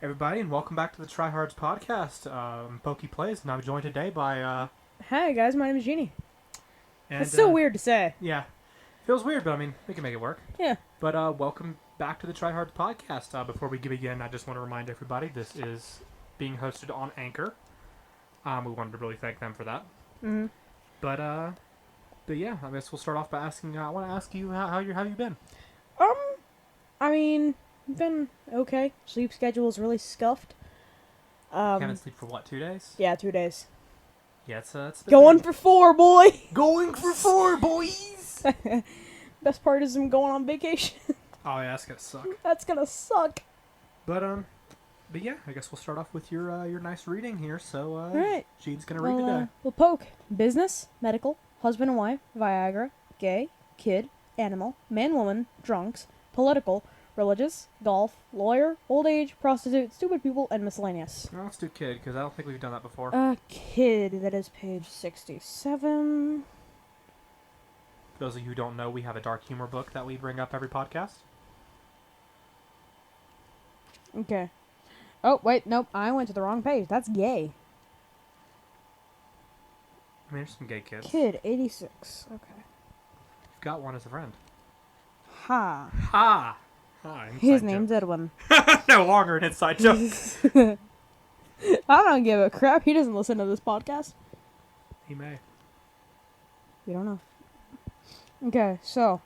Everybody, and welcome back to the Tryhards podcast. Pokey Plays, and I'm joined today by, Hi guys, my name is Jeannie. and, It's so weird to say. Yeah, feels weird, but I mean, we can make it work. Yeah. But, welcome back to the Tryhards podcast. Before we begin, I just want to remind everybody this is being hosted on Anchor. We wanted to really thank them for that. Mm-hmm. But yeah, I guess we'll start off by asking, I want to ask you, how you been? I mean, been okay. Sleep schedule is really scuffed. Haven't sleep for what, 2 days? Yeah, 2 days. Yeah, it's been Going for 4, boy! Going for 4, boys! Best part is I'm going on vacation. Oh yeah, that's gonna suck. That's gonna suck. But yeah, I guess we'll start off with your nice reading here. So, Alright. Jean's gonna read today. We'll poke. Business, medical, husband and wife, Viagra, gay, kid, animal, man, woman, drunks, political, religious, golf, lawyer, old age, prostitute, stupid people, and miscellaneous. Well, let's do kid, because I don't think we've done that before. Kid, that is page 67. For those of you who don't know, we have a dark humor book that we bring up every podcast. Okay. Oh, wait, nope, I went to the wrong page. That's gay. I mean, there's some gay kids. Kid, 86. Okay. You've got one as a friend. Ha. Ha! Ha, inside His joke. name's Edwin. No longer an inside joke. I don't give a crap. He doesn't listen to this podcast. He may. We don't know. Okay, so.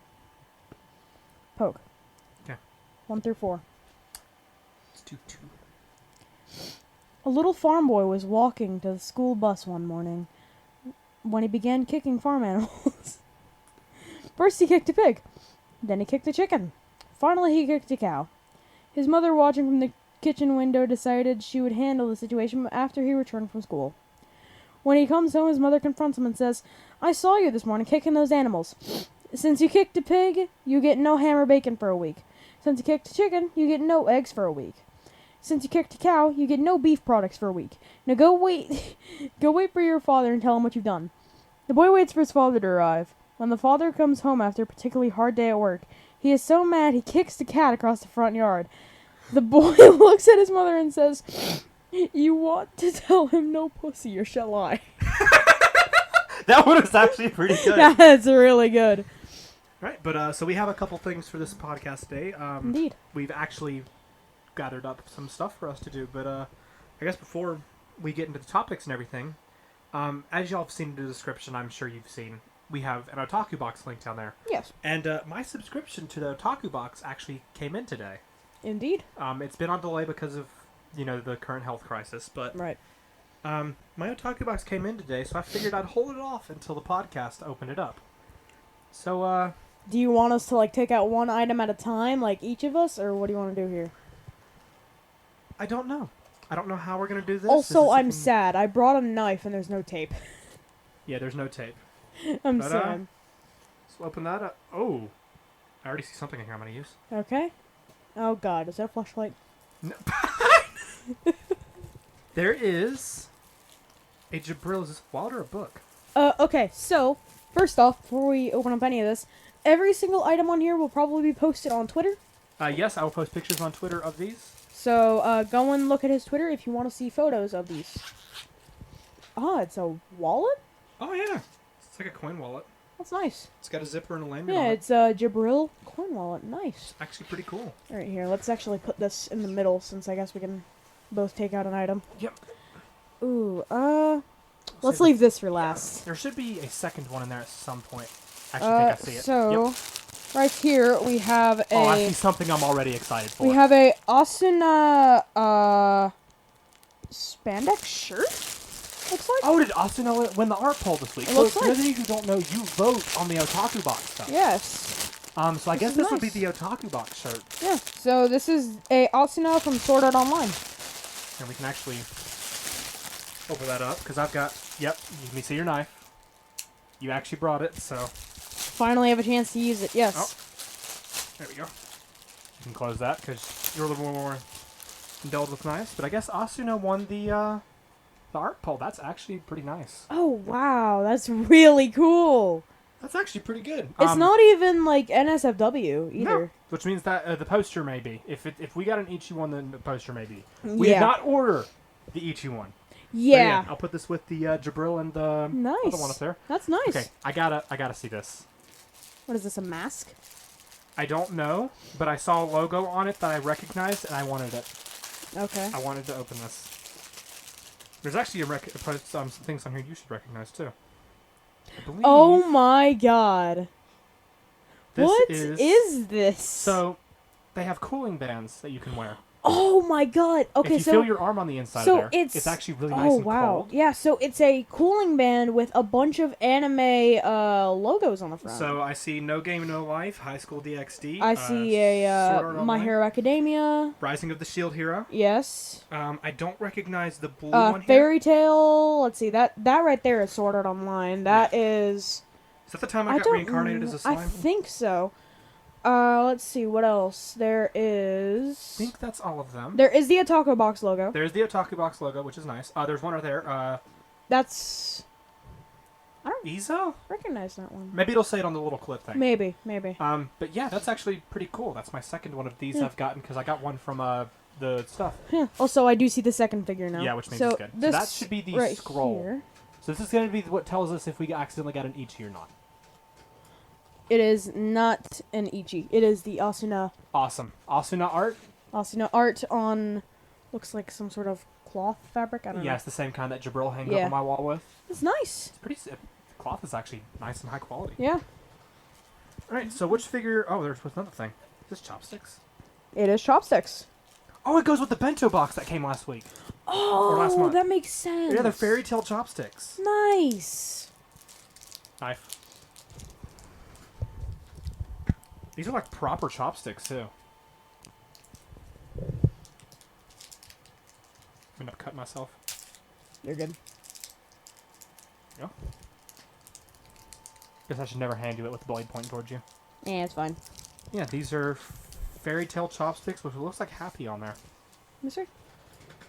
Poke. Okay. 1 through 4. Let's do 2. A little farm boy was walking to the school bus one morning when he began kicking farm animals. First he kicked a pig, then he kicked a chicken. Finally he kicked a cow. His mother, watching from the kitchen window, decided she would handle the situation after he returned from school. When he comes home, his mother confronts him and says, "I saw you this morning kicking those animals. Since you kicked a pig, you get no ham or bacon for a week. Since you kicked a chicken, you get no eggs for a week. Since you kicked a cow, you get no beef products for a week. Now go wait for your father and tell him what you've done." The boy waits for his father to arrive. When the father comes home after a particularly hard day at work, he is so mad he kicks the cat across the front yard. The boy looks at his mother and says, "You want to tell him no pussy, or shall I?" That one was actually pretty good. That's really good. Right, but so we have a couple things for this podcast today. Indeed. We've actually gathered up some stuff for us to do, but I guess before we get into the topics and everything, as y'all have seen in the description, I'm sure you've seen, we have an Otaku Box link down there. Yes. And my subscription to the Otaku Box actually came in today. Indeed. It's been on delay because of, the current health crisis, but Right. my Otaku Box came in today, so I figured I'd hold it off until the podcast opened it up. So, Do you want us to, take out one item at a time, like each of us, or what do you want to do here? I don't know. I don't know how we're going to do this. Also, I'm sad. I brought a knife and there's no tape. Yeah, there's no tape. I'm But, sad. So open that up. Oh, I already see something in here I'm going to use. Okay. Oh god, is that a flashlight? No. There is a Jabril. Is this a wallet or a book? Okay, so, first off, before we open up any of this, every single item on here will probably be posted on Twitter. Yes, I will post pictures on Twitter of these. So, go and look at his Twitter if you want to see photos of these. Ah, it's a wallet? Oh, yeah. It's like a coin wallet. That's nice. It's got a zipper and a lanyard Yeah, on it. it's a Jabril coin wallet. Nice. Actually pretty cool. Alright, here, let's actually put this in the middle, since I guess we can both take out an item. Yep. Ooh, let's leave this for last. There should be a second one in there at some point. I actually think I see it. So, Yep. right here we have a... Oh, I see something I'm already excited for. We have a Asuna, spandex shirt? Looks like? Oh, did Asuna win the art poll this week? It looks For like. those of you who don't know, you vote on the Otaku Box stuff. Yes. So I guess is this would be nice. the Otaku Box shirt. Yeah, so this is a Asuna from Sword Art Online. And we can actually open that up, because I've got... Yep, let me see your knife. You actually brought it, so... Finally have a chance to use it, yes. Oh. There we go. You can close that, because you're a little more indulged with knives. But I guess Asuna won the art poll. That's actually pretty nice. Oh, wow, that's really cool. That's actually pretty good. It's not even like NSFW either. No, which means that the poster may be. If we got an Ichi one, then the poster may be. We Yeah. did not order the Ichi one. Yeah. I'll put this with the Jabril and the Nice. other one up there. That's nice. Okay, I gotta see this. What is this, a mask? I don't know, but I saw a logo on it that I recognized, and I wanted it. Okay. I wanted to open this. There's actually some things on here you should recognize too. I believe Oh my god. this What is this? So, they have cooling bands that you can wear. Oh my god. Okay, if you so feel your arm on the inside so there, it's actually really nice oh and wow. cold. Yeah, so it's a cooling band with a bunch of anime logos on the front. So I see No Game No Life, High School DxD. I see Sword Art My Online, Hero Academia. Rising of the Shield Hero. Yes. I don't recognize the blue one here. Fairy Tale. Let's see, that right there is Sword Art Online. That is. Is that the time I got reincarnated as a slime? I think so. Let's see, what else? There is... I think that's all of them. There is the Otaku Box logo. There's the Otaku Box logo, which is nice. There's one right there. That's... Izo? Recognize that one. Maybe it'll say it on the little clip thing. Maybe. But yeah, that's actually pretty cool. That's my second one of these I've gotten, because I got one from the stuff. Yeah. Also, I do see the second figure now. Yeah, which means it's good. So that should be the right scroll. Here. So this is going to be what tells us if we accidentally got an Ichi or not. It is not an Ichi. It is the Asuna. Awesome. Asuna art? Asuna art on... Looks like some sort of cloth fabric. I don't know. Yeah, it's the same kind that Jabril hangs up on my wall with. It's nice. It's pretty... The cloth is actually nice and high quality. Yeah. Alright, so which figure... Oh, there's another thing. Is this chopsticks? It is chopsticks. Oh, it goes with the bento box that came last week. Oh, or last month. that makes sense. Yeah, they're fairy tale chopsticks. Nice. Knife. These are like proper chopsticks, too. I'm gonna cut myself. You're good. Yeah. Guess I should never hand you it with the blade pointing towards you. Yeah, it's fine. Yeah, these are fairy tale chopsticks, which looks like Happy on there. Yes, sir.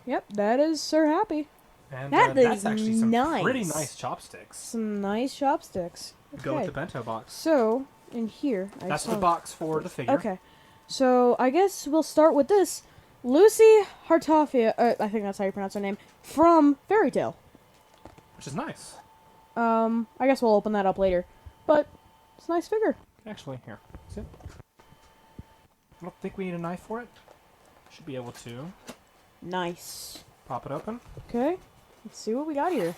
Yep, that is Sir Happy. And That that's is actually some nice. pretty nice chopsticks. Some nice chopsticks. Okay. Go with the bento box. So, in here... That's the box for the figure. Okay. So, I guess we'll start with this. Lucy Hartafia, I think that's how you pronounce her name, from Fairy Tale. Which is nice. I guess we'll open that up later. But, it's a nice figure. Actually, here. See? I don't think we need a knife for it. Should be able to Nice. pop it open. Okay. Let's see what we got here.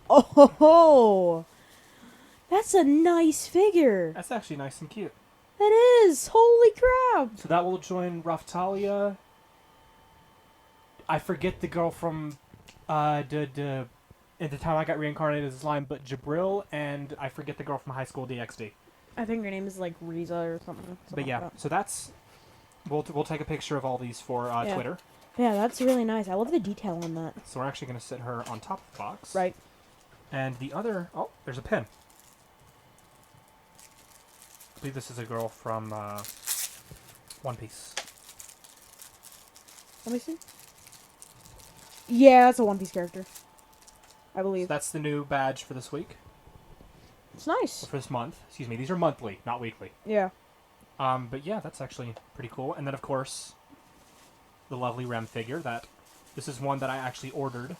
Oh, ho, ho. That's a nice figure. That's actually nice and cute. That is. Holy crap. So that will join Raftalia. I forget the girl from at the time I got reincarnated as a slime, but Jabril, and I forget the girl from High School DxD. I think her name is like Riza or something. But yeah, like so that's... We'll take a picture of all these for Yeah. Twitter. Yeah, that's really nice. I love the detail on that. So we're actually going to sit her on top of the box. Right. And the other... Oh, there's a pin. I believe this is a girl from One Piece. Let me see. Yeah, that's a One Piece character. I So believe. that's the new badge for this week. It's nice. Or for this month. Excuse me. These are monthly, not weekly. Yeah. But yeah, that's actually pretty cool. And then, of course, the lovely Rem figure. This is one that I actually ordered.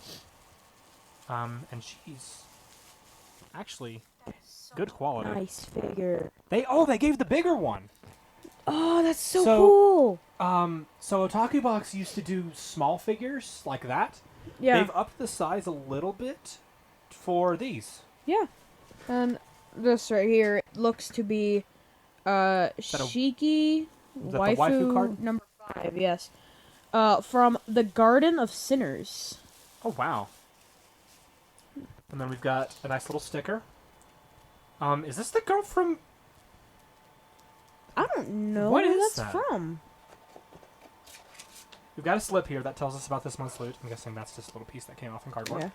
And she's actually good quality. Nice figure. They gave the bigger one. Oh, that's so So- cool. So Otaku Box used to do small figures like that. Yeah. They've upped the size a little bit for these. Yeah. And this right here it looks to be Shiki the waifu card? number 5, yes. From the Garden of Sinners. Oh, wow. And then we've got a nice little sticker. Is this the girl from... I don't know What where is that's that? from. We've got a slip here that tells us about this month's loot. I'm guessing that's just a little piece that came off in cardboard.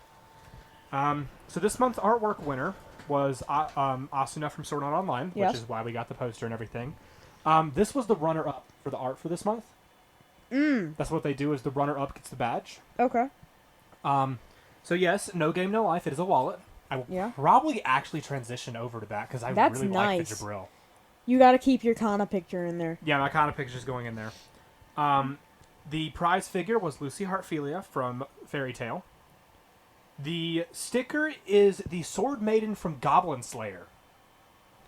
Yeah. So this month's artwork winner was Asuna from Sword Art Online, Yes. which is why we got the poster and everything. This was the runner-up for the art for this month. That's what they do, is the runner-up gets the badge. Okay. So yes, No Game No Life, it is a wallet. I will Yeah. probably actually transition over to that because I That's really like nice. the Jabril. You gotta keep your Kana picture in there. Yeah, my kind of picture's going in there. The prize figure was Lucy Hartfilia from Fairy Tale. The sticker is the Sword Maiden from Goblin Slayer.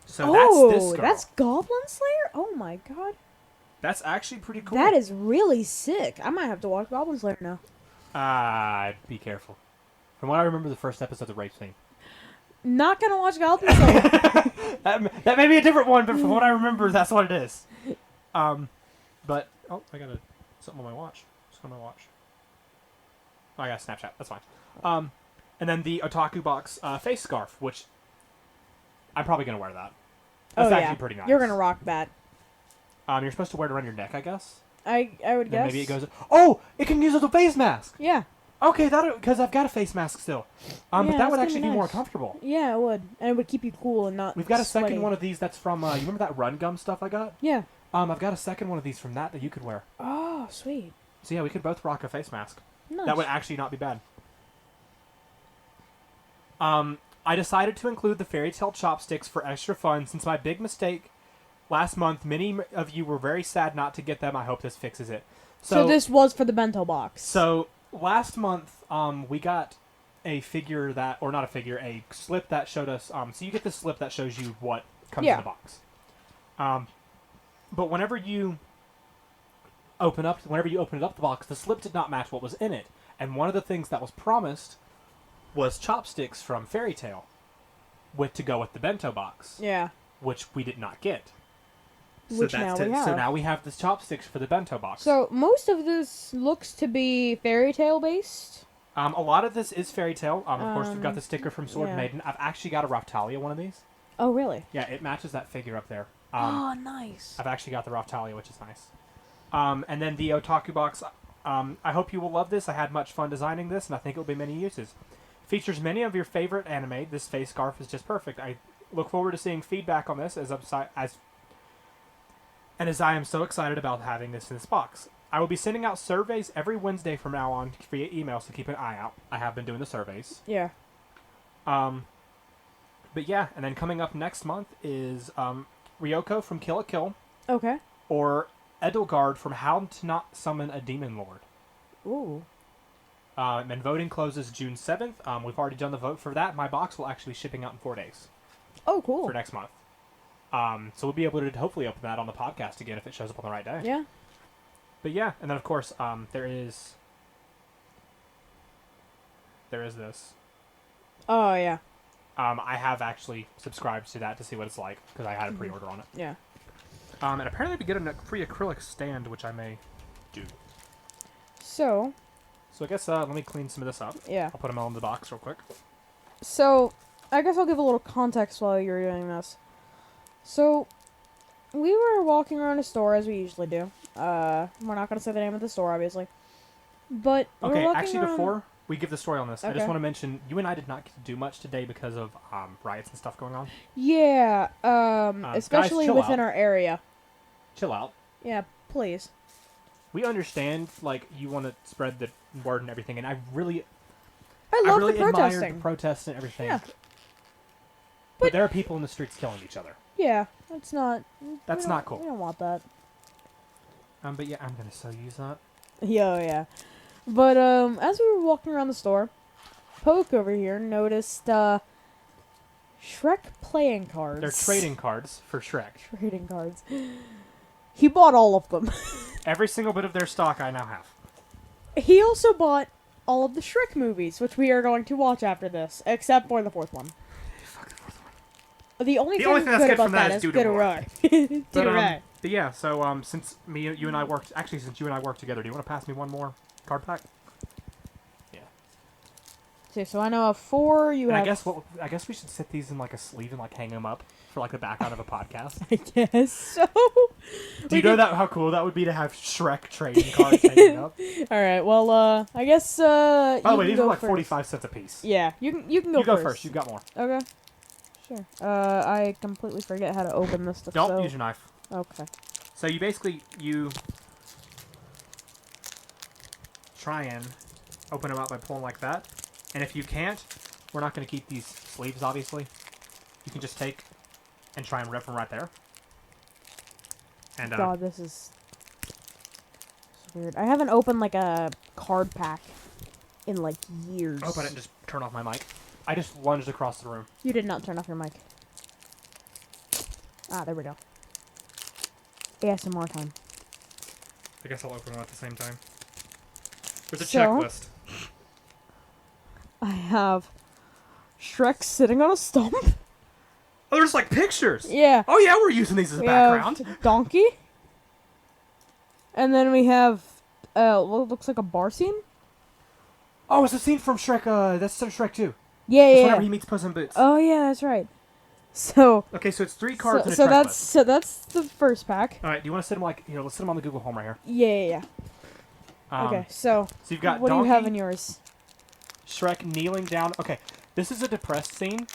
So that's this girl. That's Goblin Slayer? Oh my god. That's actually pretty cool. That is really sick. I might have to watch Goblin Slayer now. Be careful. From what I remember, the first episode's a rape scene. Not gonna watch Goblin Slayer. that may be a different one, but from what I remember, that's what it is. But oh, I got something on my watch. What's on my watch? Oh, I got Snapchat. That's fine. And then the Otaku Box face scarf, which I'm probably gonna wear that. That's actually pretty nice. You're gonna rock that. You're supposed to wear it around your neck, I guess. I would guess. Maybe it goes. Oh, it can use as a face mask. Yeah. Okay, that because I've got a face mask still. But that would actually be more nice. comfortable. Yeah, it would, and it would keep you cool and not. We've got a sweaty. second one of these. That's from. You remember that Run Gum stuff I got? Yeah. I've got a second one of these from that you could wear. Oh, sweet. So yeah, we could both rock a face mask. Nice. That would actually not be bad. I decided to include the Fairy Tale chopsticks for extra fun since my big mistake last month. Many of you were very sad not to get them. I hope this fixes it. So this was for the bento box. So last month, we got a figure that, or not a figure, a slip that showed us. So you get this slip that shows you what comes in the box. But whenever you opened up the box, the slip did not match what was in it. And one of the things that was promised was chopsticks from Fairy Tale, to go with the bento box. Yeah. Which we did not get. Which now we have. So now we have the chopsticks for the bento box. So most of this looks to be Fairy Tale based. A lot of this is Fairy Tale. Of course, we've got the sticker from Sword Maiden. I've actually got a Raftalia one of these. Oh, really? Yeah, it matches that figure up there. Oh, nice. I've actually got the Raftalia, which is nice. And then the Otaku Box. I hope you will love this. I had much fun designing this, and I think it will be many uses. Features many of your favorite anime. This face scarf is just perfect. I look forward to seeing feedback on this as I am so excited about having this in this box. I will be sending out surveys every Wednesday from now on via email, so keep an eye out. I have been doing the surveys. Yeah. But yeah, and then coming up next month is Ryoko from Kill la Kill. Okay. Or Edelgard from How to Not Summon a Demon Lord. Ooh. And voting closes June 7th. We've already done the vote for that. My box will actually be shipping out in 4 days. Oh, cool. For next month. So we'll be able to hopefully open that on the podcast again if it shows up on the right day. Yeah. But yeah, and then of course, there is this. Oh, yeah. I have actually subscribed to that to see what it's like because I had a pre-order on it. Yeah. And apparently we get a free acrylic stand, which I may do. So I guess let me clean some of this up. Yeah. I'll put them all in the box real quick. So, I guess I'll give a little context while you're doing this. So, we were walking around a store as we usually do. We're not going to say the name of the store, obviously. But okay, we're actually, around... before we give the story on this, I Okay. just want to mention you and I did not get to do much today because of riots and stuff going on. Yeah, especially guys, chill within out. our area. Chill out. Yeah, please. We understand, like, you want to spread the word and everything, and I really love really the admire protesting. the protests and everything. Yeah. But there are people in the streets killing each other. Yeah, it's not... That's not cool. We don't want that. But yeah, I'm going to so use that. Yeah. But, as we were walking around the store, Poke over here noticed, Shrek playing cards. They're trading cards for Shrek. Trading cards. He bought all of them. Every single bit of their stock I now have. He also bought all of the Shrek movies, which we are going to watch after this, except for the fourth one. Fuck the fourth one. The only thing thing that's good good about from that that is is Doodle good Boy. right. But yeah, so since you and I worked together, do you want to pass me one more card pack? Yeah. Okay, so I know of 4. You And have. I guess we should set these in like a sleeve and like hang them up for like the background of a podcast. I guess so. Do you know how cool that would be to have Shrek trading cards hanging up? All right. Well, I guess. By the way, these are like first. 45 cents a piece. Yeah, you can go. You go first. first. You've got more. Okay. Sure. I completely forget how to open this stuff. Don't so... use your knife. Okay. So you basically try and open them up by pulling like that, and if you can't, We're not going to keep these sleeves, obviously. You can just take and try and rip them right there. And God, this is weird. I haven't opened like a card pack in like years. I hope I didn't just turn off my mic. I just lunged across the room. You did not turn off your mic. Ah, there we go. ASMR time. I guess I'll open one at the same time. There's a So, checklist. I have Shrek sitting on a stump. Oh, there's like pictures. Yeah. Oh yeah, we're using these as a We background. have Donkey. And then we have what looks like a bar scene. Oh, it's a scene from Shrek. That's from Shrek 2. Yeah, That's yeah. whenever he meets Puss in Boots. Oh yeah, that's right. So Okay, so it's 3 cards in a so checklist. that's the first pack. All right, do you want to sit them like here? Let's sit them on the Google Home right here. Yeah. Okay, so So you've got what Donkey, do you have in yours? Shrek kneeling down. Okay, this is a depressed scene.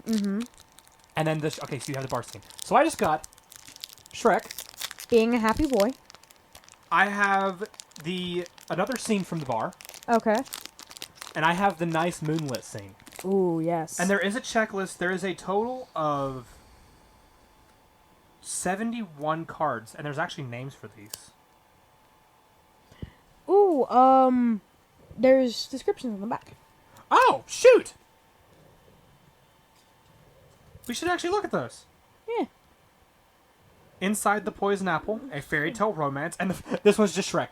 Mm-hmm. And then this. Okay, so you have the bar scene. So I just got Shrek. Being a happy boy. I have another scene from the bar, Okay. and I have the nice moonlit scene. Ooh, yes. And there is a checklist. There is a total of 71 cards, and there's actually names for these. Ooh, there's descriptions on the back. Oh, shoot! We should actually look at those. Yeah. Inside the Poison Apple, a fairy tale romance, and this one's just Shrek.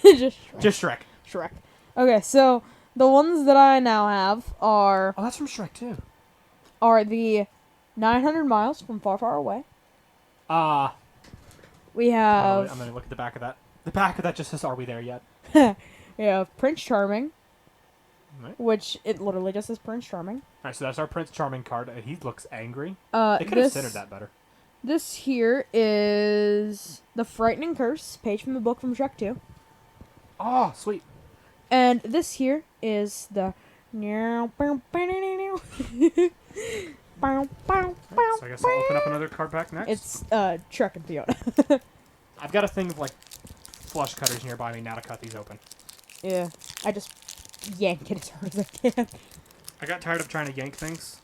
Just Shrek. Just Shrek. Shrek. Okay, so the ones that I now have are Oh, that's from Shrek too. the 900 Miles from Far, Far Away. We I'm have gonna look at the back of that. The back of that just says, "Are we there yet?" we have Prince Charming, Right. which it literally just says Prince Charming. All right, so that's our Prince Charming card. He looks angry. They They could have centered that better. This here is the Frightening Curse, page from the book from Shrek 2. Oh, sweet. And this here is the Right, so I guess I'll open up another card pack next. It's Shrek and Fiona. I've got a thing of like flush cutters nearby me now to cut these open. Yeah. I just yank it as hard as I can. I got tired of trying to yank things.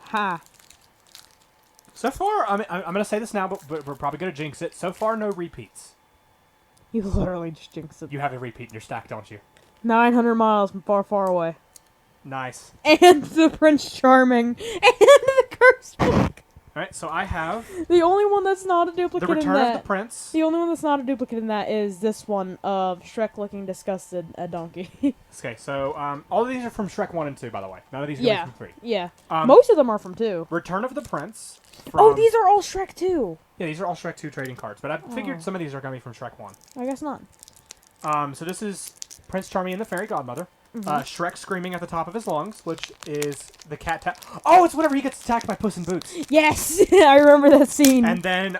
Ha. So far, I'm gonna say this now, but we're probably gonna jinx it. So far, no repeats. You literally just jinxed it. You have a repeat in your stack, don't you? 900 miles from Far, Far Away. Nice. And the Prince Charming. And the Curse book. All right, so I have The only one that's not a duplicate the Return in that. of the Prince. The only one that's not a duplicate in that is this one of Shrek looking disgusted at Donkey. Okay, so all of these are from Shrek 1 and 2, by the way. None of these are Yeah. from 3. Yeah. Um, Most of them are from 2. Return of the Prince. From, Oh, these are all Shrek 2. Yeah, these are all Shrek 2 trading cards, but I figured Oh. some of these are gonna be from Shrek 1. I guess not. So this is Prince Charming and the Fairy Godmother. Shrek screaming at the top of his lungs, which is the cat tap. Oh, it's whenever he gets attacked by Puss in Boots. Yes! I remember that scene. And then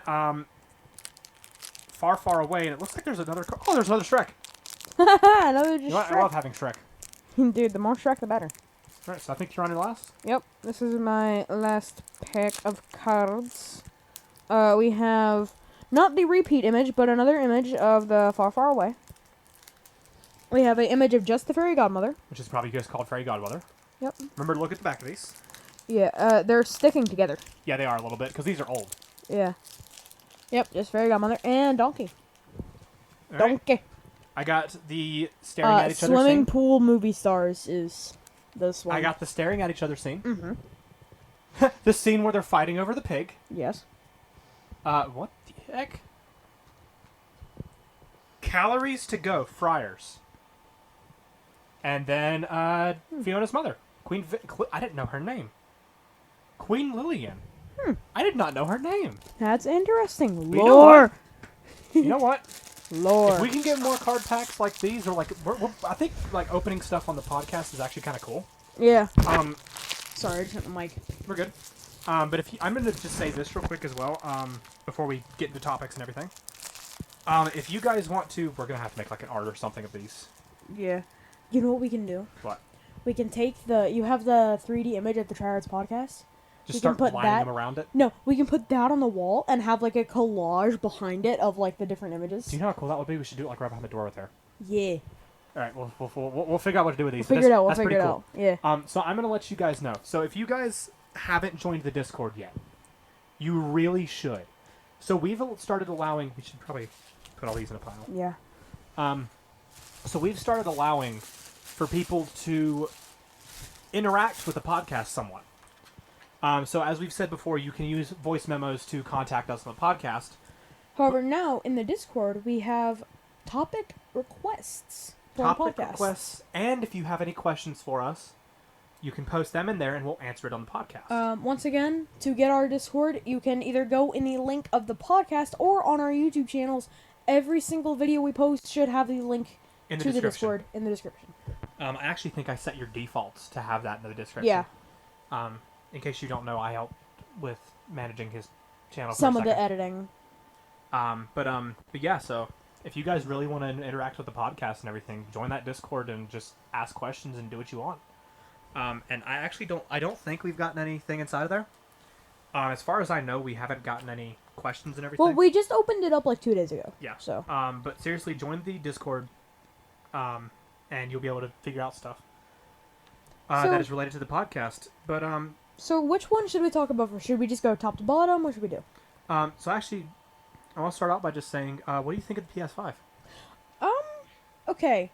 Far, Far Away, and it looks like there's another. Oh, there's another Shrek. Another just You know what? I Shrek. love having Shrek. Dude, the more Shrek, the better. All right, so I think you're on your last. Yep, this is my last pack of cards. We have not the repeat image, but another image of the Far, Far Away. We have an image of just the Fairy Godmother. Which is probably just called Fairy Godmother. Yep. Remember to look at the back of these. Yeah, they're sticking together. Yeah, they are a little bit, because these are old. Yeah. Yep, just Fairy Godmother and Donkey. All right. Donkey. I got the staring at each other Swimming scene. pool movie stars is this one. I got the staring at each other scene. Mm-hmm. The scene where they're fighting over the pig. Yes. What the heck? Calories to go, Friars. And then, Fiona's mother. I didn't know her name. Queen Lillian. I did not know her name. That's interesting. But you know Lore. You know what? Lore. If we can get more card packs like these, or like, I think like opening stuff on the podcast is actually kind of cool. Yeah. Sorry, I just hit the mic. we're good. But if I'm gonna just say this real quick as well, before we get into topics and everything. If you guys want to, we're gonna have to make like an art or something of these. Yeah. You know what we can do? What? We can take you have the 3D image of the Triads podcast? Just We start can put lining that- them around it. No, we can put that on the wall and have like a collage behind it of like the different images. Do you know how cool that would be? We should do it like right behind the door with her. Yeah. All right, we'll figure out what to do with these. We'll figure it out. We'll That's figure it pretty out. Yeah. cool. So I'm gonna let you guys know. So if you guys haven't joined the Discord yet, you really should. So we've started allowing. We should probably put all these in a pile. Yeah. So we've started allowing for people to interact with the podcast somewhat. So as we've said before, you can use voice memos to contact us on the podcast. However, now in the Discord we have topic requests for our Topic podcast. requests, and if you have any questions for us, you can post them in there, and we'll answer it on the podcast. Once again, to get our Discord, you can either go in the link of the podcast or on our YouTube channels. Every single video we post should have the link In the to the description. Discord in the description. I actually think I set your defaults to have that in the description. Yeah. In case you don't know, I helped with managing his channel. For Some a of the second. editing. But yeah. So if you guys really want to interact with the podcast and everything, join that Discord and just ask questions and do what you want. And I actually don't think we've gotten anything inside of there. As far as I know, we haven't gotten any questions and everything. Well, we just opened it up like 2 days ago. Yeah. So. But seriously, join the Discord, and you'll be able to figure out stuff that is related to the podcast. But So which one should we talk about first? Should we just go top to bottom? What should we do? so actually, I want to start out by just saying, what do you think of the PS5? Okay.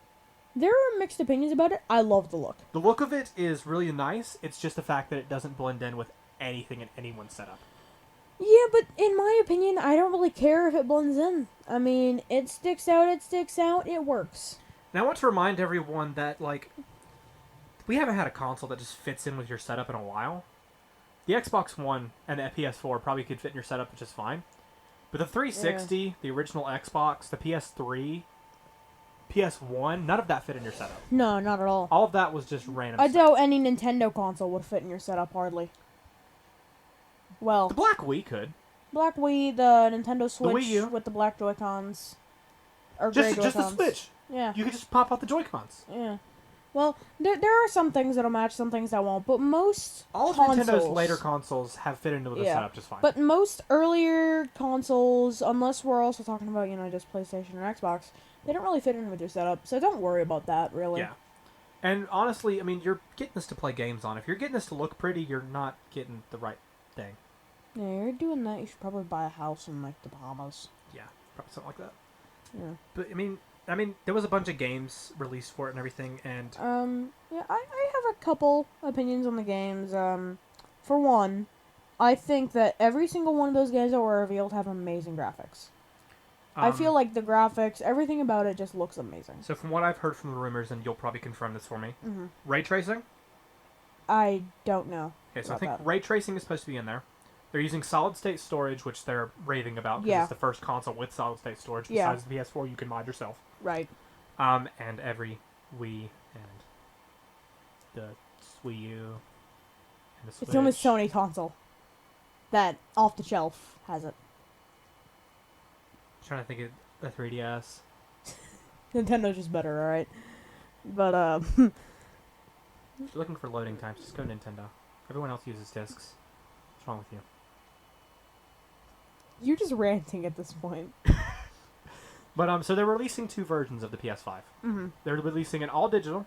There are mixed opinions about it. I love the look. The look of it is really nice. It's just the fact that it doesn't blend in with anything in anyone's setup. Yeah, but in my opinion, I don't really care if it blends in. I mean, it sticks out, it works. And I want to remind everyone that, like, we haven't had a console that just fits in with your setup in a while. The Xbox One and the PS4 probably could fit in your setup just fine. But the 360, the original Xbox, the PS3, PS1, none of that fit in your setup. No, not at all. All of that was just random I stuff. doubt any Nintendo console would fit in your setup, hardly. Well, The Black Wii could. Black Wii, the Nintendo Switch Wii U. with the black Joy-Cons. Or gray Just the Joy-Cons. Switch. Yeah, You could just pop out the Joy-Cons. yeah. Well, there are some things that'll match, some things that won't, but most All of consoles, Nintendo's later consoles have fit into the Yeah. setup just fine. But most earlier consoles, unless we're also talking about, just PlayStation or Xbox, they don't really fit in with your setup, so don't worry about that, really. yeah. And honestly, I mean, you're getting this to play games on. If you're getting this to look pretty, you're not getting the right thing. Yeah, you're doing that, you should probably buy a house in, like, the Bahamas. Yeah, probably something like that. Yeah. But I mean, there was a bunch of games released for it and everything, and Yeah, I have a couple opinions on the games. For one, I think that every single one of those games that were revealed have amazing graphics. I feel like the graphics, everything about it just looks amazing. So from what I've heard from the rumors, and you'll probably confirm this for me, Mm-hmm. ray tracing. I don't know. Okay, so I about think that. ray tracing is supposed to be in there. They're using solid state storage, which they're raving about because Yeah. it's the first console with solid state storage. Yeah. Besides the PS4, you can mod yourself. Right. And every Wii and the Wii U and the Switch. It's the only Sony console that, off the shelf, has it. Trying to think of the 3DS. Nintendo's just better, alright? But, If you're looking for loading times, just go Nintendo. Everyone else uses discs. What's wrong with you? you're just ranting at this point. But so they're releasing 2 versions of the PS5. Mm-hmm. They're releasing an all digital,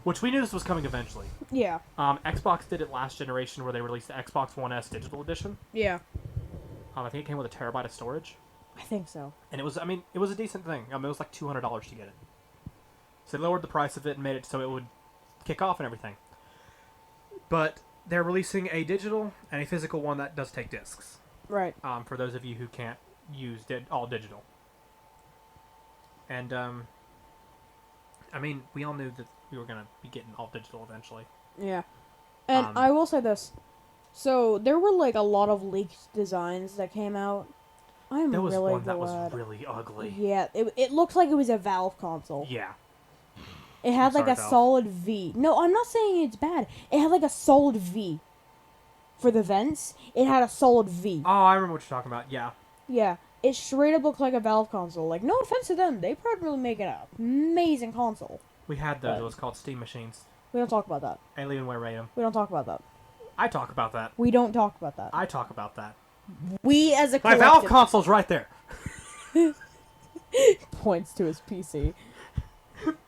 which we knew this was coming eventually. Yeah. Xbox did it last generation where they released the Xbox One S digital edition. Yeah. I think it came with a terabyte of storage, I think so. and it was a decent thing. It was like $200 to get it. So they lowered the price of it and made it so it would kick off and everything. But they're releasing a digital and a physical one that does take discs. Right. For those of you who can't use all digital. And I mean, we all knew that we were gonna be getting all digital eventually. Yeah. And I will say this. So, there were, like, a lot of leaked designs that came out. I'm There was really one that glad. was really ugly. Yeah, it looked like it was a Valve console. Yeah. It had, I'm like, sorry, a Valve. solid V. No, I'm not saying it's bad. It had, like, a solid V. For the vents, it had a solid V. Oh, I remember what you're talking about. Yeah. Yeah. It straight up looked like a Valve console. Like, no offense to them. They probably make an amazing console. We had those. Right. It was called Steam Machines. We don't talk about that. Alienware rate 'em. We don't talk about that. I talk about that. We don't talk about that. I talk about that. We as a My collective Valve console's right there. points to his PC.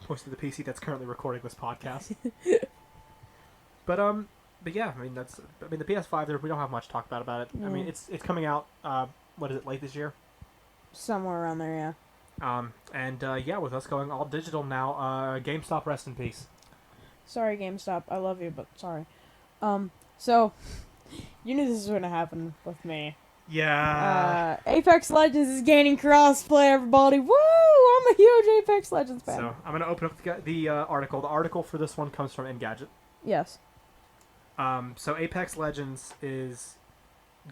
Mostly the PC that's currently recording this podcast. but yeah, I mean the PS5. There we don't have much to talk about it. I mean it's coming out. What is it? Late this year. Somewhere around there, yeah. And yeah, with us going all digital now, GameStop rest in peace. Sorry, GameStop. I love you, but sorry. So you knew this was going to happen with me. Yeah. Apex Legends is gaining crossplay, everybody. Woo! I'm a huge Apex Legends fan. So I'm gonna open up the article. The article for this one comes from Engadget. Yes. So Apex Legends is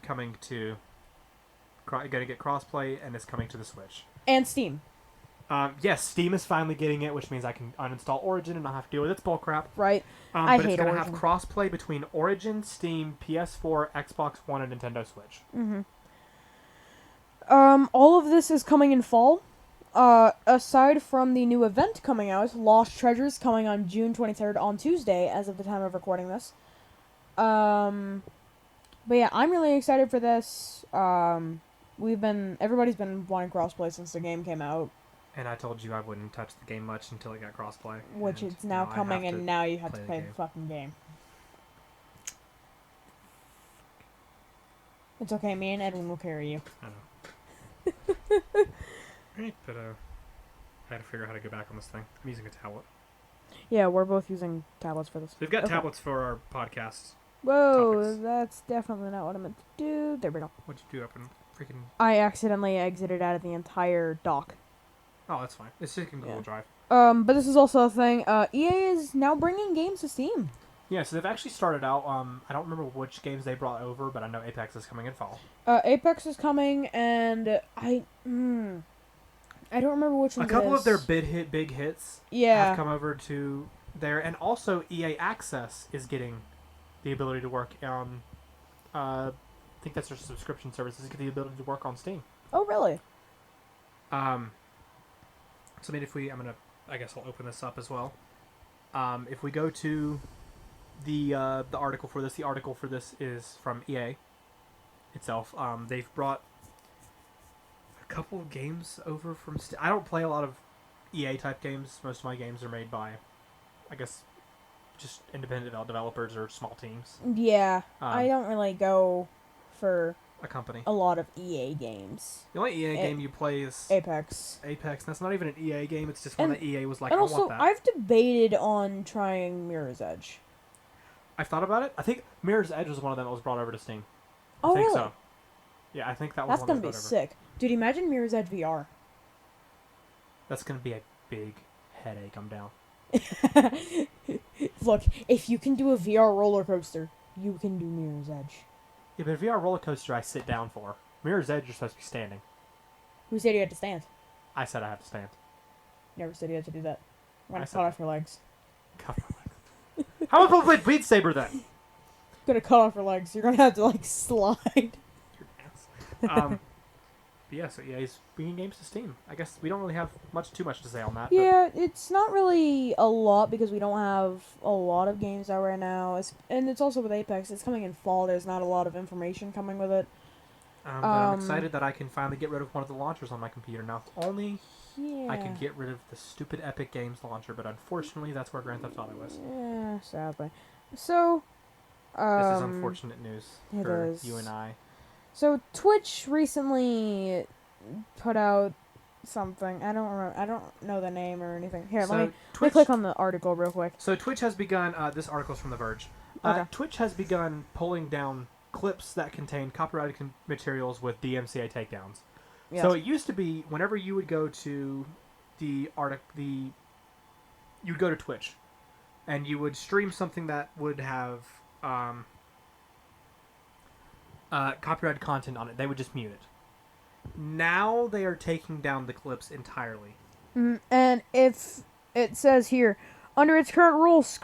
coming to gonna get crossplay and is coming to the Switch. And Steam. Yes, Steam is finally getting it, which means I can uninstall Origin and not have to deal with its bullcrap. Right. I but hate it's going to Origin. have crossplay between Origin, Steam, PS4, Xbox One, and Nintendo Switch. Mm-hmm. All of this is coming in fall. Aside from the new event coming out, Lost Treasures coming on June 23rd on Tuesday, as of the time of recording this. But yeah, I'm really excited for this. Everybody's been wanting crossplay since the game came out. And I told you I wouldn't touch the game much until it got crossplay. Which it's now coming, and now you have to play the game. fucking game. It's okay, me and Edwin will carry you. I know. Right, but I had to figure out how to get back on this thing. I'm using a tablet. Yeah, we're both using tablets for this. We've got tablets for our podcast. Whoa, topics. that's definitely not what I meant to do. There we go. What'd you do up in freaking... I accidentally exited out of the entire dock. Oh, that's fine. It's just in Google Drive. But this is also a thing. EA is now bringing games to Steam. Yeah, so they've actually started out, I don't remember which games they brought over, but I know Apex is coming in fall. Apex is coming, and I don't remember which one. A couple of their big hits have come over to there, and also EA Access is getting the ability to work on, I think that's their subscription services, get the ability to work on Steam. Oh, really? So I mean, I guess I'll open this up as well. If we go to the article for this, is from EA itself. They've brought a couple of games over from Steam. I don't play a lot of EA type games. Most of my games are made by, I guess, just independent developers or small teams. Yeah, I don't really go for a company. A lot of EA games. The only EA game you play is Apex. Apex. That's not even an EA game. It's just one that EA was like, and I also, want that. I've debated on trying Mirror's Edge. I've thought about it. I think Mirror's Edge was one of them that was brought over to Steam. Oh, I think really? so. Yeah, I think that was That's one gonna that was be brought over. sick. Dude, imagine Mirror's Edge VR. That's gonna be a big headache. I'm down. Look, if you can do a VR roller coaster, you can do Mirror's Edge. Yeah, but a VR roller coaster I sit down for. Mirror's Edge, you're supposed to be standing. Who said you had to stand? I said I have to stand. Never said you had to do that. I'm gonna I said cut off your legs. Cut my legs. How am I supposed to play Beat Saber then? Gonna cut off your legs. You're gonna have to like slide. Your ass. But yeah, so EA's bringing games to Steam. I guess we don't really have too much to say on that. Yeah, it's not really a lot because we don't have a lot of games out right now. And it's also with Apex. It's coming in fall. There's not a lot of information coming with it. But I'm excited that I can finally get rid of one of the launchers on my computer now. If only Yeah. I can get rid of the stupid Epic Games launcher, but unfortunately that's where Grand Theft Auto is. Yeah, sadly. So, this is unfortunate news it for is. you and I. So Twitch recently put out something. I don't remember. I don't know the name or anything. Here, So let me Twitch, click on the article real quick. So Twitch has begun. This article's from The Verge. Okay. Twitch has begun pulling down clips that contain copyrighted materials with DMCA takedowns. Yes. So it used to be whenever you would go to you'd go to Twitch, and you would stream something that would have copyrighted content on it. They would just mute it. Now they are taking down the clips entirely. And if it says here, under its current rules,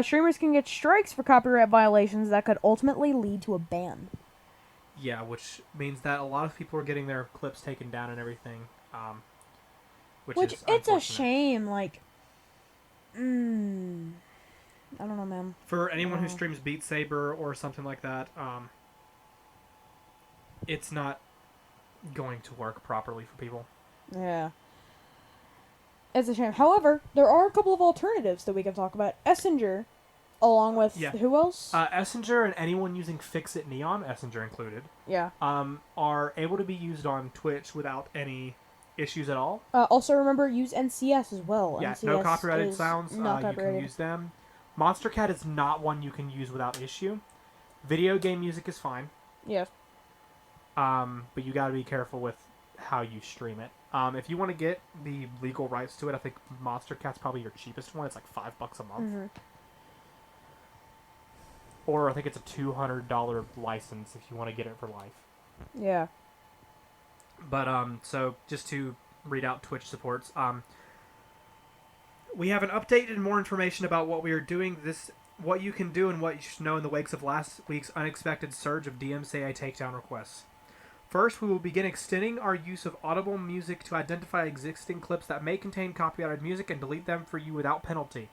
streamers can get strikes for copyright violations that could ultimately lead to a ban. Yeah, which means that a lot of people are getting their clips taken down and everything. Which is it's a unfortunate. shame. Like, I don't know, man. For anyone who streams Beat Saber or something like that, it's not going to work properly for people. Yeah. It's a shame. However, there are a couple of alternatives that we can talk about. Essenger, along with who else? Essenger and anyone using Fixit Neon, Essenger included, Yeah. are able to be used on Twitch without any issues at all. Also, remember, use NCS as well. Yeah, NCS no copyrighted sounds. Not You copyrighted. can use them. Monster Cat is not one you can use without issue. Video game music is fine. Yeah. But you got to be careful with how you stream it. If you want to get the legal rights to it, I think Monster Cat's probably your cheapest one. It's like $5 a month. Mm-hmm. Or I think it's a $200 license if you want to get it for life. Yeah. But so just to read out Twitch supports, we have an update and more information about what we are doing. What you can do and what you should know in the wake of last week's unexpected surge of DMCA takedown requests. First, we will begin extending our use of audible music to identify existing clips that may contain copyrighted music and delete them for you without penalty.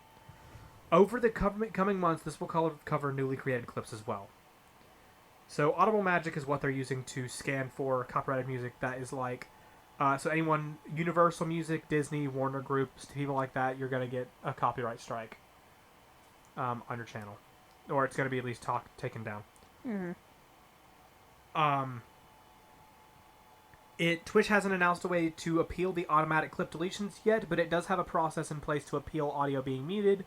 Over the coming months, this will cover newly created clips as well. So Audible Magic is what they're using to scan for copyrighted music that is like... so anyone, Universal Music, Disney, Warner Groups, people like that, you're going to get a copyright strike on your channel. Or it's going to be at least taken down. Mm-hmm. Twitch hasn't announced a way to appeal the automatic clip deletions yet, but it does have a process in place to appeal audio being muted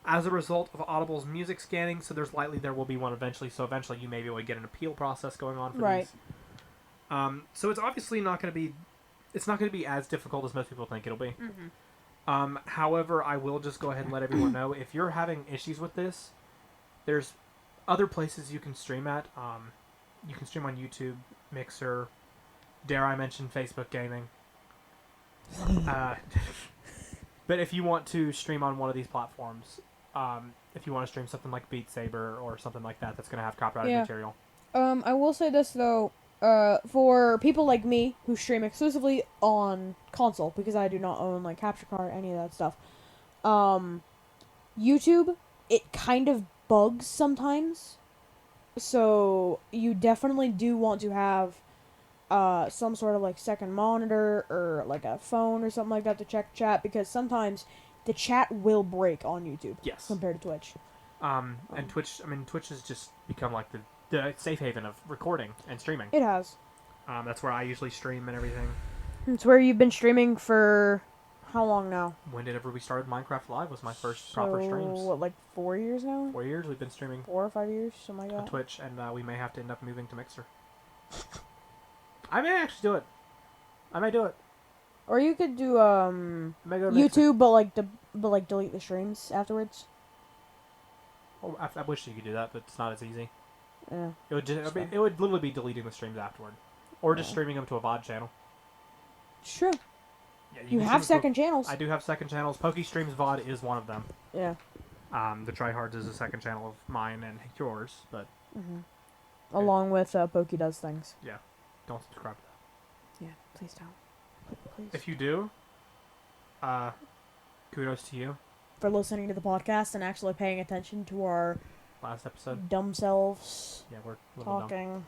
as a result of Audible's music scanning, so there will be one eventually, so eventually you may be able to get an appeal process going on for these. So it's obviously not going to be as difficult as most people think it'll be. Mm-hmm. However, I will just go ahead and let everyone know, if you're having issues with this, there's other places you can stream at. You can stream on YouTube, Mixer, dare I mention Facebook Gaming. But if you want to stream on one of these platforms, if you want to stream something like Beat Saber or something like that, that's going to have copyrighted material. I will say this, though. For people like me who stream exclusively on console, because I do not own, like, capture card, any of that stuff, YouTube, it kind of bugs sometimes. So you definitely do want to have some sort of like second monitor or like a phone or something like that to check chat, because sometimes the chat will break on YouTube. Yes. Compared to Twitch. And Twitch has just become like the safe haven of recording and streaming. It has. That's where I usually stream and everything. It's where you've been streaming for how long now? Whenever we started Minecraft Live was my first proper streams. What, like 4 years now? 4 years we've been streaming. 4 or 5 years, something like that. On Twitch, and we may have to end up moving to Mixer. I may actually do it. I may do it. Or you could do YouTube, but like delete the streams afterwards. Oh, I wish you could do that, but it's not as easy. Yeah. It would literally be deleting the streams afterward, or just streaming them to a VOD channel. It's true. Yeah, you have second channels. I do have second channels. Pokey Streams VOD is one of them. Yeah. The Tryhards is a second channel of mine and yours, but... Mm-hmm. Along with Pokey Does Things. Yeah. Don't subscribe to that. Yeah, please don't. Please. If you do, kudos to you. For listening to the podcast and actually paying attention to our... last episode. Dumb selves. Yeah, we're a little talking. Dumb.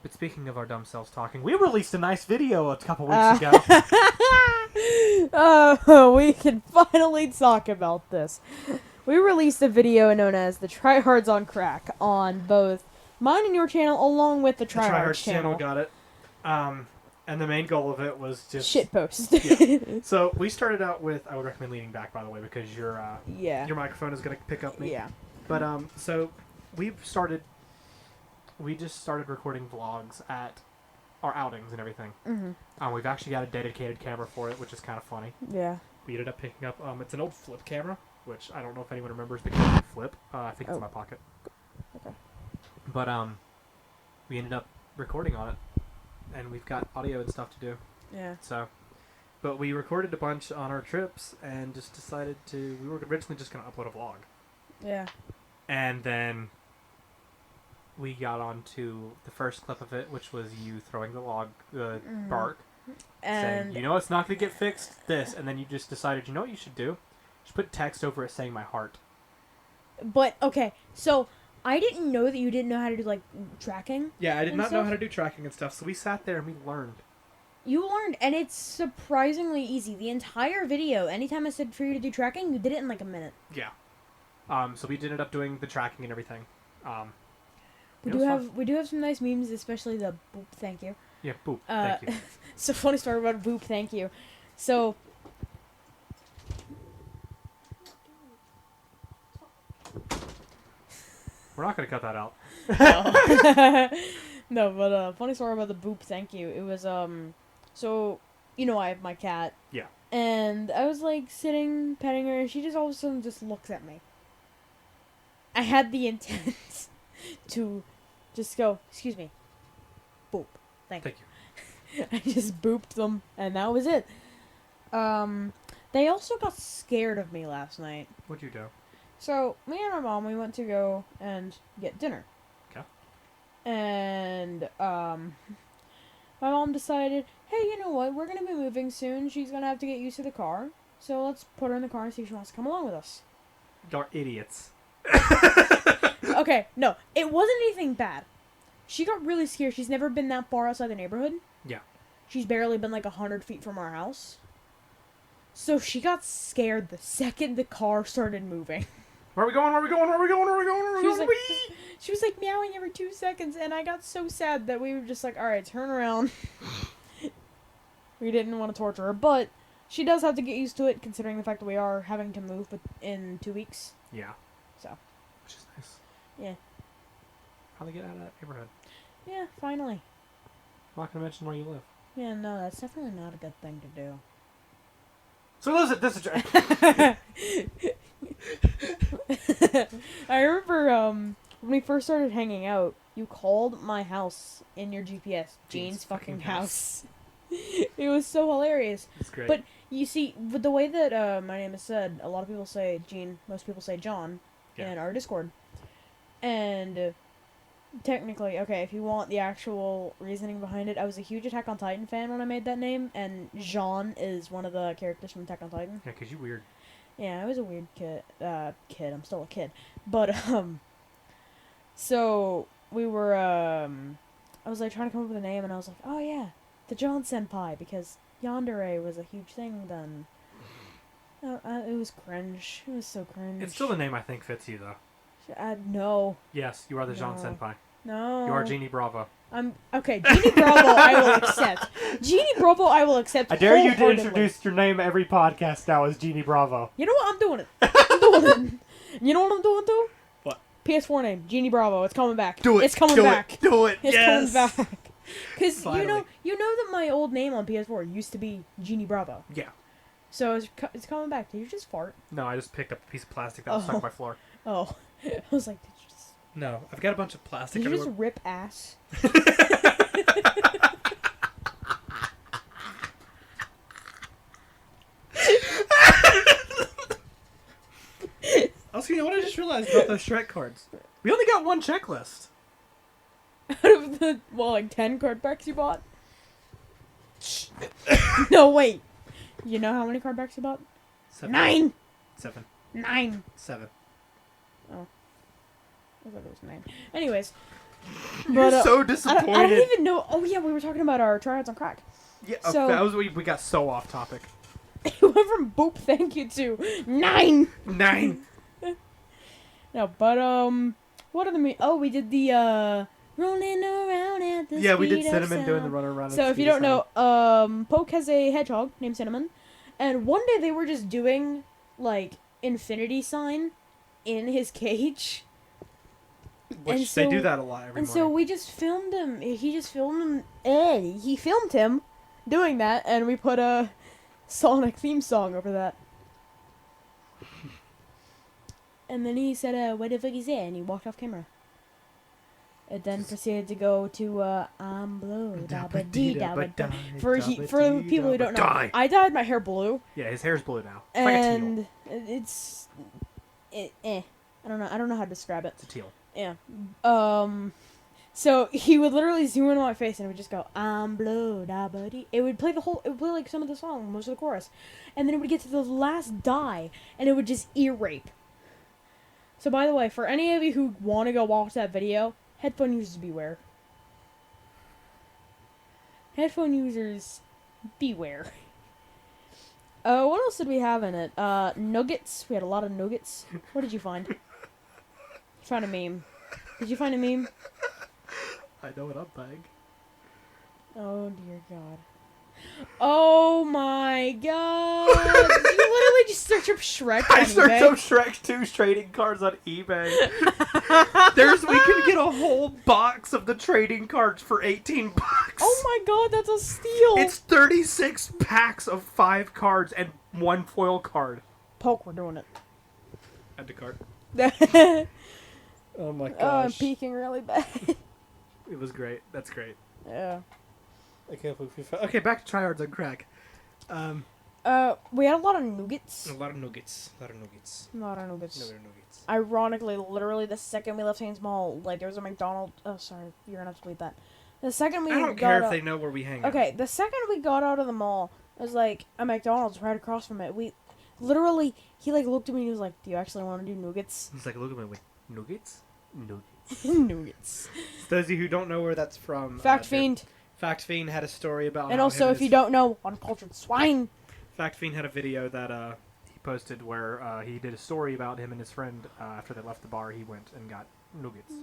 But speaking of our dumb selves talking, we released a nice video a couple weeks ago. Oh, we can finally talk about this. We released a video known as the Tryhards on Crack on both mine and your channel, along with the Tryhards channel. Got it. And the main goal of it was just... shitpost. Yeah. So we started out with... I would recommend leaning back, by the way, because your microphone is going to pick up me. Yeah. But, so we just started recording vlogs at our outings and everything. Mm-hmm. We've actually got a dedicated camera for it, which is kind of funny. Yeah. We ended up picking up, it's an old flip camera, which I don't know if anyone remembers the camera flip. I think it's in my pocket. Okay. But, we ended up recording on it, and we've got audio and stuff to do. Yeah. So, but we recorded a bunch on our trips and just decided we were originally just going to upload a vlog. Yeah. And then we got on to the first clip of it, which was you throwing the log bark, and saying, it's not going to get fixed, this. And then you just decided, you know what you should do? You should put text over it saying my heart. But, okay, so I didn't know that you didn't know how to do, like, tracking. Yeah, I did not know how to do tracking and stuff, so we sat there and we learned. You learned, and it's surprisingly easy. The entire video, anytime I said for you to do tracking, you did it in like a minute. Yeah. So we did end up doing the tracking and everything. We it do was have fun. we do have some nice memes, especially the boop thank you. Yeah, boop. Thank you. So funny story about boop thank you. So We're not gonna cut that out. no, no, but funny story about the boop thank you. It was so I have my cat. Yeah. And I was like sitting petting her, and she just all of a sudden just looks at me. I had the intent to just go, excuse me, boop, thank you. I just booped them, and that was it. They also got scared of me last night. What'd you do? So, me and my mom, we went to go and get dinner. Okay. And, my mom decided, hey, you know what, we're gonna be moving soon, she's gonna have to get used to the car, so let's put her in the car and see if she wants to come along with us. You're idiots. Okay, no, it wasn't anything bad. She got really scared. She's never been that far outside the neighborhood. Yeah. She's barely been like 100 feet from our house. So she got scared the second the car started moving. Where are we going? Where are we going? Where are we going? Where are we going? Where are we going? She was like meowing every 2 seconds, and I got so sad that we were just like, alright, turn around. We didn't want to torture her, but she does have to get used to it, considering the fact that we are having to move in 2 weeks. Yeah. So. Which is nice. Yeah. How they get out of that neighborhood? Yeah, finally. I'm not gonna mention where you live. Yeah, no, that's definitely not a good thing to do. So listen, this is. I remember when we first started hanging out, you called my house in your GPS Jean's fucking house. It was so hilarious. It's great. But you see, with the way that my name is said, a lot of people say Jean, most people say John in our Discord. And technically, okay, if you want the actual reasoning behind it, I was a huge Attack on Titan fan when I made that name, and Jean is one of the characters from Attack on Titan. Yeah, 'cause you weird. Yeah, I was a weird kid. I'm still a kid. But, so, we were, I was, like, trying to come up with a name, and I was like, oh, yeah, the John Senpai, because Yandere was a huge thing then. It was cringe. It was so cringe. It's still the name I think fits you, though. No. Yes, you are the Jean No. Senpai. No. You are Genie Bravo. Okay, Genie Bravo I will accept. Genie Bravo I will accept. I dare you to wholeheartedly. introduce your name every podcast now as Genie Bravo. You know what? I'm doing it. I'm doing it. You know what I'm doing too? What? PS4 name, Genie Bravo. It's coming back. Do it. It's coming do back. It, do it. It's yes. coming back. Because Finally. you know that my old name on PS4 used to be Genie Bravo. Yeah. So it's coming back. Did you just fart? No, I just picked up a piece of plastic that was stuck on my floor. Oh. I was like, did you just... No, I've got a bunch of plastic Did you everywhere. just rip ass? Also, you know what I just realized about those Shrek cards? We only got one checklist. Out of the, 10 card packs you bought? No, wait. You know how many card packs you bought? 7. 9! 7. 9. 7. I thought it was 9. Anyways. You're But, so disappointed. I don't even know. Oh, yeah, we were talking about our tryouts on crack. Yeah, So- that was we got so off topic. It went from boop thank you to 9! 9. No, but, what are the oh, we did the, rolling around at the Yeah, we did speed of Cinnamon doing the sound. run around. So if you don't know, Poke has a hedgehog named Cinnamon, and one day they were just doing, like, infinity sign in his cage. Which and they do so- that a lot every And morning. so we just filmed him. He filmed him doing that, and we put a Sonic theme song over that. And then he said, what the fuck is that? And he walked off camera. And then proceeded to go to, I'm blue, da-ba-dee, da-ba-da. For people who don't know, Die. I dyed my hair blue, Yeah, his hair's blue now. It's like a teal. and I don't know how to describe it. It's a teal. Yeah. So he would literally zoom in on my face and it would just go, I'm blue, da buddy. It would play like some of the song, most of the chorus. And then it would get to the last die and it would just ear rape. So by the way, for any of you who want to go watch that video, headphone users beware. Headphone users Beware. What else did we have in it? Nuggets. We had a lot of nuggets. What did you find? Found a meme. Did you find a meme? I know what I'm buying. Oh dear God. Oh my God! Did you literally just search up Shrek on I searched eBay? up Shrek 2's trading cards on eBay. We can get a whole box of the trading cards for $18. Oh my God, that's a steal! It's 36 packs of 5 cards and 1 foil card. Poke, we're doing it. Add to cart. Oh, Oh my I'm peeking really bad. It was great. That's great. Yeah. I can't believe we found... Okay, back to tryhards on crack. We had a lot of nuggets. A lot of nuggets. A lot of nuggets. A lot of nuggets. Nuggets. Ironically, literally the second we left Haynes Mall, like there was a McDonald's. Oh, sorry, you're gonna have to bleep that. The second we I don't got care if out... they know where we hang out. Okay, the second we got out of the mall, it was like a McDonald's right across from it. We literally, he like looked at me and he was like, "Do you actually want to do nuggets?" He's like, look at me, wait, nuggets? Nuggets. Nuggets. Those of you who don't know where that's from... Fact Fiend. Fact Fiend had a story about... And how also, him if and you his- don't know, uncultured swine. Fact Fiend had a video that he posted where he did a story about him and his friend. After they left the bar, he went and got nuggets.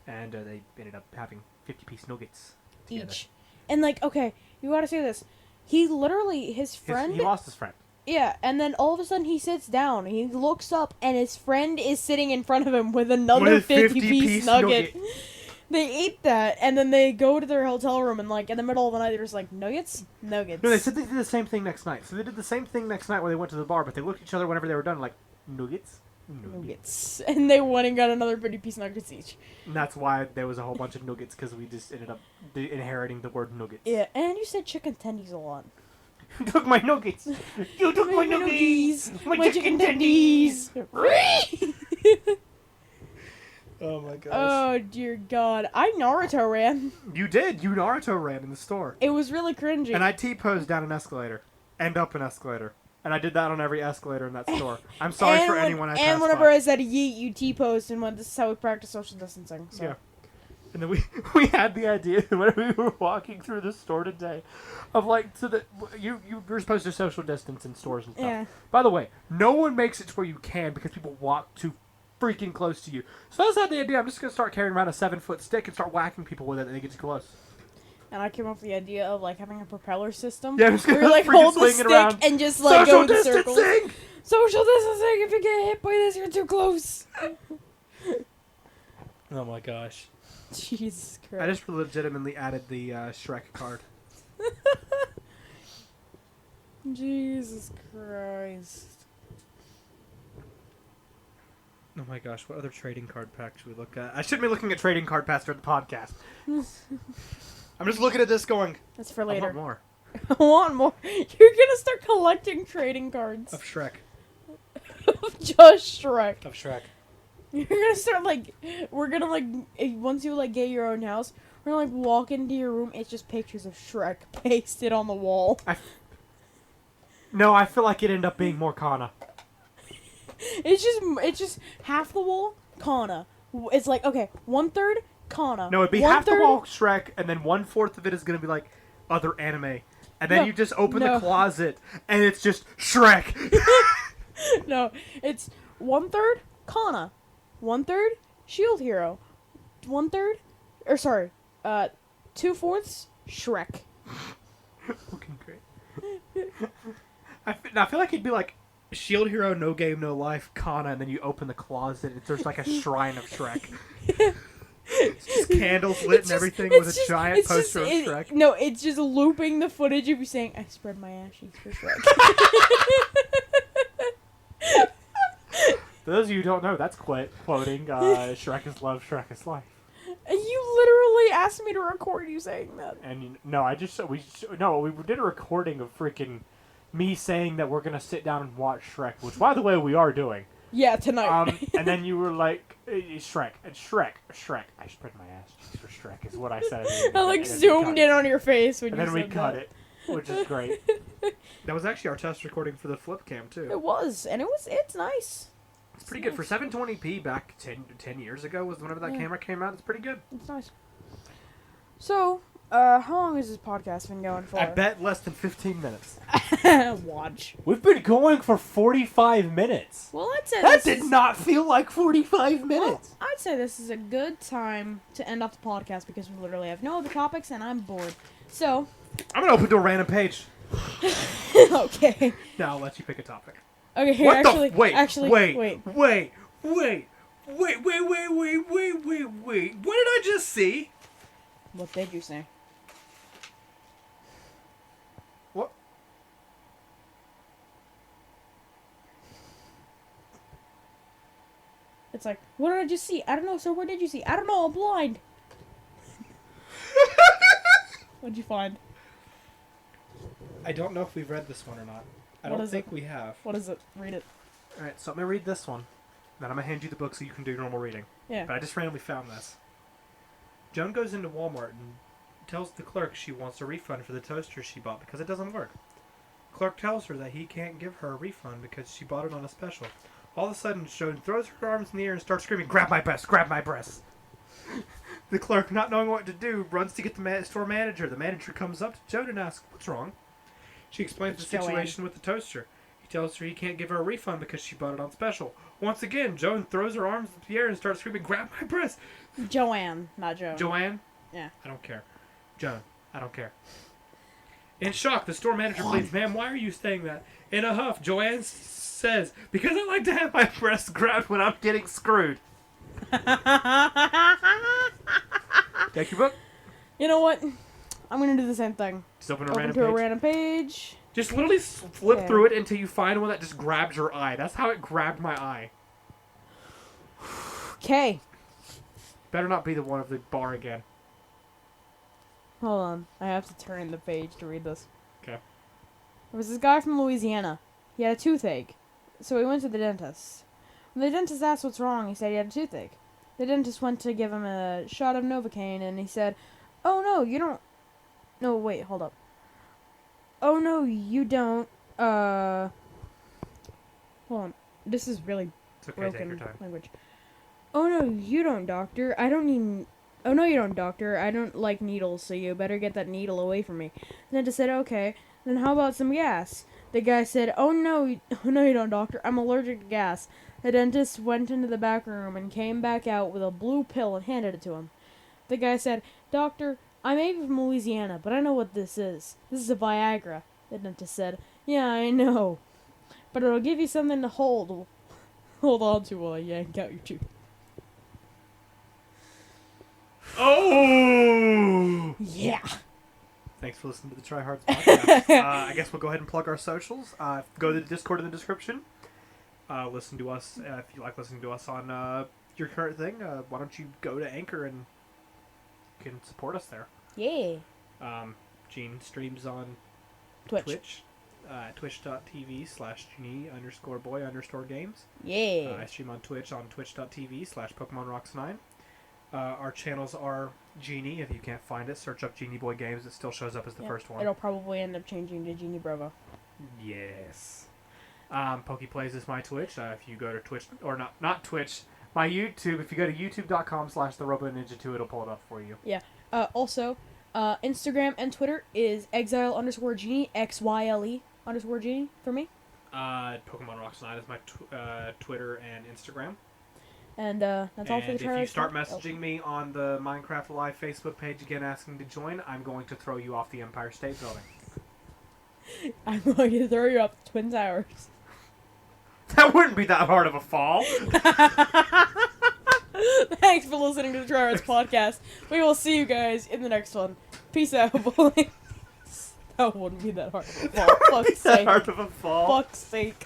And they ended up having 50-piece nuggets together. Each. And like, okay, you gotta say this. He literally, his friend... He lost his friend. Yeah, and then all of a sudden he sits down, he looks up, and his friend is sitting in front of him with another 50-piece nugget. They ate that, and then they go to their hotel room, and like in the middle of the night, they're just like, nuggets? Nuggets. No, they said they did the same thing next night. So they did the same thing next night when they went to the bar, but they looked at each other whenever they were done, like, nuggets? Nuggets. And they went and got another 50-piece nuggets each. And that's why there was a whole bunch of nuggets, because we just ended up inheriting the word nuggets. Yeah, and you said chicken tendies a lot. You took my nuggets! You took my nuggets! My chicken tendies! Oh my gosh. Oh dear God. I Naruto ran. You did! You Naruto ran in the store. It was really cringy. And I T-posed down an escalator. And up an escalator. And I did that on every escalator in that store. I'm sorry for anyone I passed And whenever by. I said yeet, you T-posed and went, this is how we practice social distancing. So. Yeah. And then we had the idea when we were walking through the store today of like, so that you were supposed to social distance in stores and stuff. Yeah. By the way, no one makes it to where you can because people walk too freaking close to you. So I just had the idea, I'm just going to start carrying around a 7-foot stick and start whacking people with it and they get too close. And I came up with the idea of like having a propeller system. Yeah, I'm just where gonna you like freaking hold the swing it stick around. and just like Social go in circles. distancing! Social distancing! If you get hit by this, you're too close. Oh my gosh. Jesus Christ. I just legitimately added the Shrek card. Jesus Christ. Oh my gosh, what other trading card packs should we look at? I shouldn't be looking at trading card packs during the podcast. I'm just looking at this going, That's for I later. want more. I want more. You're gonna start collecting trading cards. Of Shrek. Of just Shrek. Of Shrek. You're gonna start like, we're gonna like, once you like get your own house, we're gonna like walk into your room, it's just pictures of Shrek pasted on the wall. No, I feel like it'd end up being more Kana. It's just half the wall, Kana. It's like, okay, 1/3 Kana. No, it'd be half the wall Shrek, and then 1/4 of it is gonna be like other anime. And then No, you just open no. the closet, and it's just Shrek. No, it's 1/3 Kana, 1/3 Shield Hero, 1/3, or sorry, 2/4 Shrek. Looking great. I feel like it'd be like Shield Hero, No Game, No Life, Kana, and then you open the closet, and there's like a shrine of Shrek. It's just candles lit and everything with a giant poster of Shrek. No, it's just looping the footage of you saying, I spread my ass cheeks for Shrek. For those of you who don't know, that's quoting Shrek is love, Shrek is life. And you literally asked me to record you saying that. And no, we did a recording of freaking me saying that we're gonna sit down and watch Shrek, which by the way we are doing. Yeah, tonight. And then you were like, Shrek. I spread my ass cheeks for Shrek is what I said. I like zoomed in on your face when and you then said we cut that. it, which is great. That was actually our test recording for the flip cam too. It was, and it's nice. It's pretty good for 720p back 10 years ago was whenever that camera came out. It's pretty good. It's nice. So, How long has this podcast been going for? I bet less than 15 minutes. Watch. We've been going for 45 minutes. Well, I'd say That this did not feel like 45 minutes. Well, I'd say this is a good time to end off the podcast because we literally have no other topics and I'm bored. So, I'm gonna open to a random page. okay. Now I'll let you pick a topic. Okay, here, What actually, the? Wait. wait. What did I just see? What did you say? What? It's like, what did I just see? I don't know, sir, what did you see? I don't know, I'm blind. What'd you find? I don't know if we've read this one or not. I What don't is think it? we have. What is it? Read it. Alright, so I'm gonna read this one. Then I'm gonna hand you the book so you can do your normal reading. Yeah. But I just randomly found this. Joan goes into Walmart and tells the clerk she wants a refund for the toaster she bought because it doesn't work. Clerk tells her that he can't give her a refund because she bought it on a special. All of a sudden, Joan throws her arms in the air and starts screaming, "Grab my breast! Grab my breast!" The clerk, not knowing what to do, runs to get the store manager. The manager comes up to Joan and asks, "What's wrong?" She explains the situation with the toaster. He tells her he can't give her a refund because she bought it on special. Once again, Joan throws her arms in the air and starts screaming, "Grab my breast!" Joanne, not Joan. Joanne? Yeah. I don't care. Joan, I don't care. In shock, the store manager pleads, "Ma'am, why are you saying that?" In a huff, Joanne says, "Because I like to have my breasts grabbed when I'm getting screwed." Take your book. You know what? I'm gonna do the same thing. Just open a Open random to page. a random page. Just literally flip Okay. through it until you find one that just grabs your eye. That's how it grabbed my eye. Okay. Better not be the one of the bar again. Hold on. I have to turn the page to read this. Okay. There was this guy from Louisiana. He had a toothache. So he went to the dentist. When the dentist asked what's wrong, he said he had a toothache. The dentist went to give him a shot of Novocaine, and he said, "Oh, no, you don't... No, wait, hold up. Oh, no, you don't, Hold on. This is really It's okay, take your broken time. language. Oh, no, you don't, doctor. I don't need... Oh, no, you don't, doctor. I don't like needles, so you better get that needle away from me." The dentist said, "Okay, then how about some gas?" The guy said, "Oh, no, you don't, doctor. I'm allergic to gas." The dentist went into the back room and came back out with a blue pill and handed it to him. The guy said, "Doctor, I may be from Louisiana, but I know what this is. This is a Viagra." The dentist said, "Yeah, I know. But it'll give you something to hold on to while I yank out your tooth." Oh! Yeah. Thanks for listening to the Try Hards podcast. I guess we'll go ahead and plug our socials. Go to the Discord in the description. Listen to us if you like listening to us on your current thing. Why don't you go to Anchor and you can support us there. Yeah. Gene streams on Twitch. twitch.tv/Genie_boy_games. Yeah. I stream on twitch.tv/PokemonRocks9. Our channels are Genie. If you can't find it, search up Genie Boy Games. It still shows up as the first one. It'll probably end up changing to Genie Bravo. Yes. PokePlays is my Twitch. If you go to Twitch, or not Twitch, my YouTube. If you go to youtube.com/theRoboNinja2, it'll pull it up for you. Yeah. Also, Instagram and Twitter is exile_genie, XYLE_genie for me. Pokemon Rocks 9 is my Twitter and Instagram. And that's all for the And if you Charlie start Talk. messaging me on the Minecraft Live Facebook page again asking to join, I'm going to throw you off the Empire State Building. I'm going to throw you up the Twin Towers. That wouldn't be that hard of a fall. Thanks for listening to the Tryhards podcast. We will see you guys in the next one. Peace out, boys. That wouldn't be that hard of a fall. Fuck's sake. Hard of a fall. Fuck's sake.